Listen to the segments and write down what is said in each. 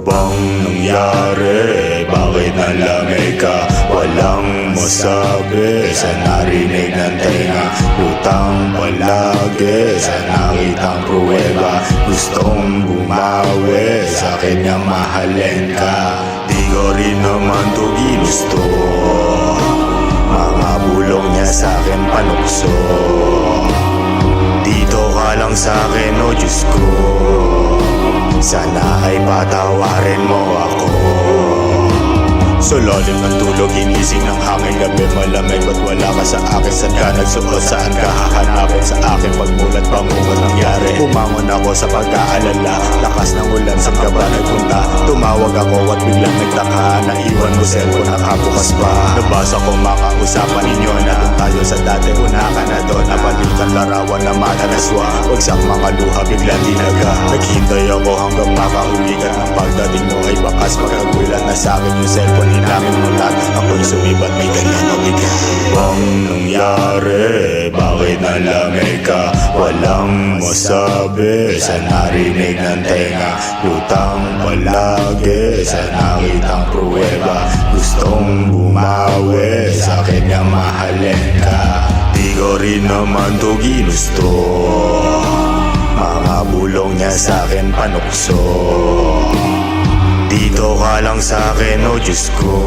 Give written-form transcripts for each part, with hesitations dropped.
bang nangyari? Bakit nalamig ka? Walang masabi sa narinig ng tenga. Lutang palagi sa nakitang pruweba. Gustong bumawi sa kanyang mahalin ka. Di ko rin naman to ginusto. Mga bulong niya sa'kin panukso. Dito ka lang sa'kin, o Diyos ko. Sana ay patawarin mo ako. Sa lalim ng tulog, inising ng hangin. Gabi malamig, ba't wala ka sa akin? Saan ka nagsuot? Saan ka hahanapin? Sa akin pagmulat, bangungot nangyari. Bumangon ako sa pag-aalala. Lakas ng ulan, saan ka ba nagpunta? Tumawag ako at biglang nagtaka. Naiwan mo cellphone, nakabukas pa. Nabasa ko makausapan ninyo na doon tayo sa dati. Una ka na doon, nabalikan larawan na manalaswa. Wagsak mga luha, biglang dinaga. Naghintay ako hanggang makauwi ka. Nang pagdating mo ay bakas, magkagulat na sa akin yung cellphone. Hinangin mo lahat, ako'y sumibat, may ganyan mabigat. Bang nangyari? Bakit nalamig ka? Walang masabi sa narinig ng tenga. Lutang palagi sa nakitang pruweba. Gustong bumawi sa kanyang mahalin ka. Di ko rin naman to ginusto. Mga bulong niya sa'kin panukso. Dito ka lang sa'kin, o Diyos ko.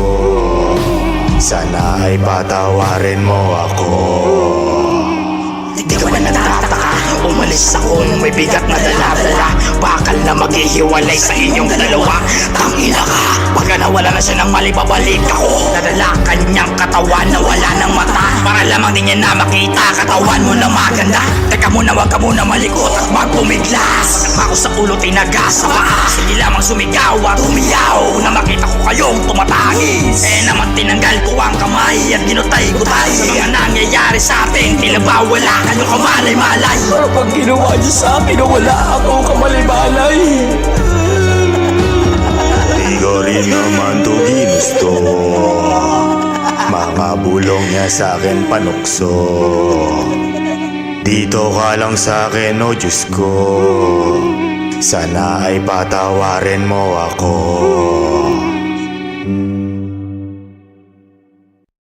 Sana ay patawarin mo ako. Hindi ko na natataka. Umalis ako nung may bigat na dala-dala. Bakal na maghihiwalay sa inyong dalawa. Tangina ka, baka nawala na siya ng mali, babalik ako. Nadala kanyang katawan na wala ng mata. Para lamang din niya na makita katawan mo na maganda. Teka muna, wag ka muna malikot at magpumiglas. Ako sa ulo tinagas sa paa. Sige lamang sumigaw at humiyaw na makita ko kayong tumatangis. Naman tinanggal ko ang kamay at ginutay-gutay. Sa mga nangyayari sa atin, tila ba wala kayong kamalay-malay. Pero pag ginawa niyo sa akin na wala akong kamalay-malay. Di ko rin naman to ginusto. Mga bulong niya sa'kin panukso. Dito ka lang sa'kin, o Diyos ko. Sana ay patawarin mo ako.